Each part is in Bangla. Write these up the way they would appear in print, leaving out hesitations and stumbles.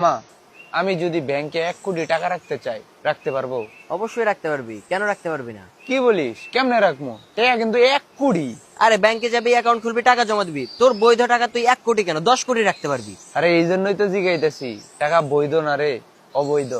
মা, আমি যদি ব্যাংকে 1 কোটি টাকা রাখতে চাই, রাখতে পারবো? অবশ্যই রাখতে পারবি, কেন রাখতে পারবি না? কি বলিস? কেমনে রাখবো? টাকা কিন্তু 1 কোটি। আরে ব্যাংকে যাবি, অ্যাকাউন্ট খুলবি, টাকা জমা দিবি, তোর বৈধ টাকা তুই 1 কোটি কেন 10 কোটি রাখতে পারবি। আরে এই জন্যই তো জিগাইতেছি, টাকা বৈধ না রে, অবৈধ।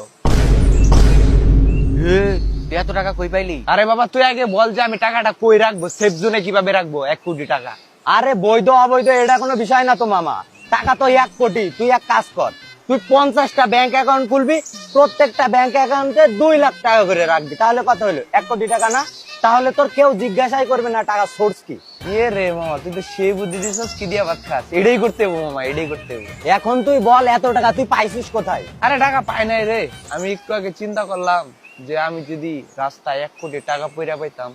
তুই এত টাকা কই পাইলি? আরে বাবা, তুই আগে বল যে আমি টাকাটা কই রাখবো, সেফ জোনে কিভাবে রাখবো 1 কোটি টাকা। আরে বৈধ অবৈধ এটা কোনো বিষয় না তো মামা, টাকা তো 1 কোটি। তুই এক কাজ কর, তুই 50টা ব্যাংক অ্যাকাউন্ট খুলবি, প্রত্যেকটা ব্যাংক অ্যাকাউন্টে 2 লাখ টাকা করে রাখবি, তাহলে কত হলো? 1 কোটি টাকা না? তাহলে তোর কেউ জিজ্ঞাসাই করবে না টাকা সোর্স কি। ইয়ে রে মামা, তুই তো সেই বুদ্ধি দিছিস, কি দিয়া ভাত খাস? এটাই করতে হবো মামা, এটাই করতে হবো। এখন তুই বল এত টাকা তুই পাইছিস কোথায়? আরে টাকা পাই নাই রে, আমি একটু আগে চিন্তা করলাম যে আমি যদি রাস্তায় 1 কোটি টাকা পয়রা পাইতাম।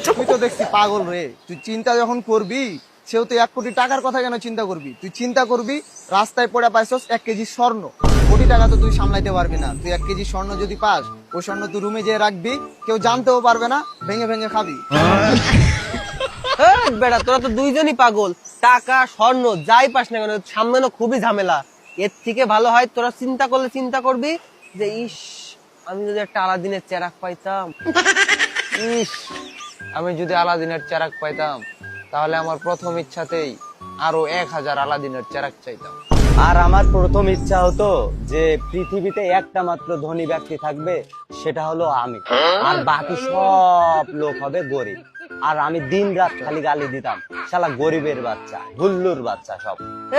তুই তো দেখছি পাগল রে, তুই চিন্তা যখন করবি সেও তো 1 কোটি টাকার কথা কেন চিন্তা করবি? তুই চিন্তা করবি রাস্তায় পড়ে পাইছস 1 কেজি স্বর্ণ, কোটি টাকা তো তুই সামলাইতে পারবি না। তুই 1 কেজি স্বর্ণ যদি পাস, ওই স্বর্ণ তুই রুমে যেয়ে রাখবি, কেউ জানতেও পারবে না, ভেঙে ভেঙে খাবি। বেটা তোরা তো দুইজনই পাগল, টাকা স্বর্ণ যাই পাস না কেন সামলানো খুবই ঝামেলা। এর থেকে ভালো হয় তোরা চিন্তা করলে চিন্তা করবি যে ইস, আমি যদি একটা আলাদিনের চেরাগ পাইতাম। ইস, আমি যদি আলাদিনের চেরাগ পাইতাম, তাহলে আমার প্রথম ইচ্ছাতেই আরো 1000 আলাদিনের চেরাগ চাইতাম। আর আমার প্রথম ইচ্ছা হতো যে পৃথিবীতে একটা মাত্র ধনী ব্যক্তি থাকবে, সেটা হলো আমি, আর বাকি সব লোক হবে গরিব। আর আমি দিন রাত খালি গালি দিতাম, শালা গরিবের বাচ্চা, হুল্লুর বাচ্চা সব।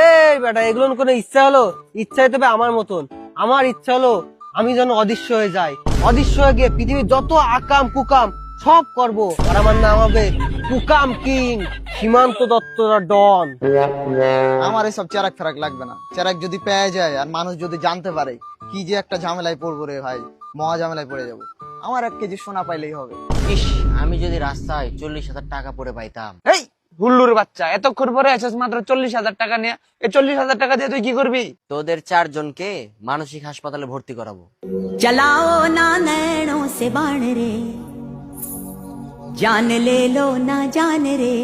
এই বেটা, এগুলো কোনো ইচ্ছা হলো? ইচ্ছা হতে হবে আমার মতন। আমার ইচ্ছা হলো আমি যেন অদৃশ্য হয়ে যাই, অদৃশ্য হয়ে গিয়ে পৃথিবীর যত আকাম কুকাম সব করব। আর আমার নাম হবে কুকাম কিং, সীমান্ত দত্ত ডন। আমার এসব চেরাক ফেরাক লাগবে না। চেরাক যদি পেয়ে যায় আর মানুষ যদি জানতে পারে, কি যে একটা ঝামেলায় পড়বো রে ভাই, মহা ঝামেলায় পড়ে যাবো। আমার 1 কেজি সোনা পাইলেই হবে। ইস, আমি যদি রাস্তায় 40,000 টাকা পরে পাইতাম। এই হুল্লুর বাচ্চা, এতক্ষণ পরে আসিস মাত্র 40,000 টাকা নিয়ে। এই 40,000 টাকা দিয়ে তুই কি করবি? তোদের 4 জনকে মানসিক হাসপাতালে ভর্তি করাবো। चलाओ ना नैनों से बाण रे, जान ले लो ना जान रे।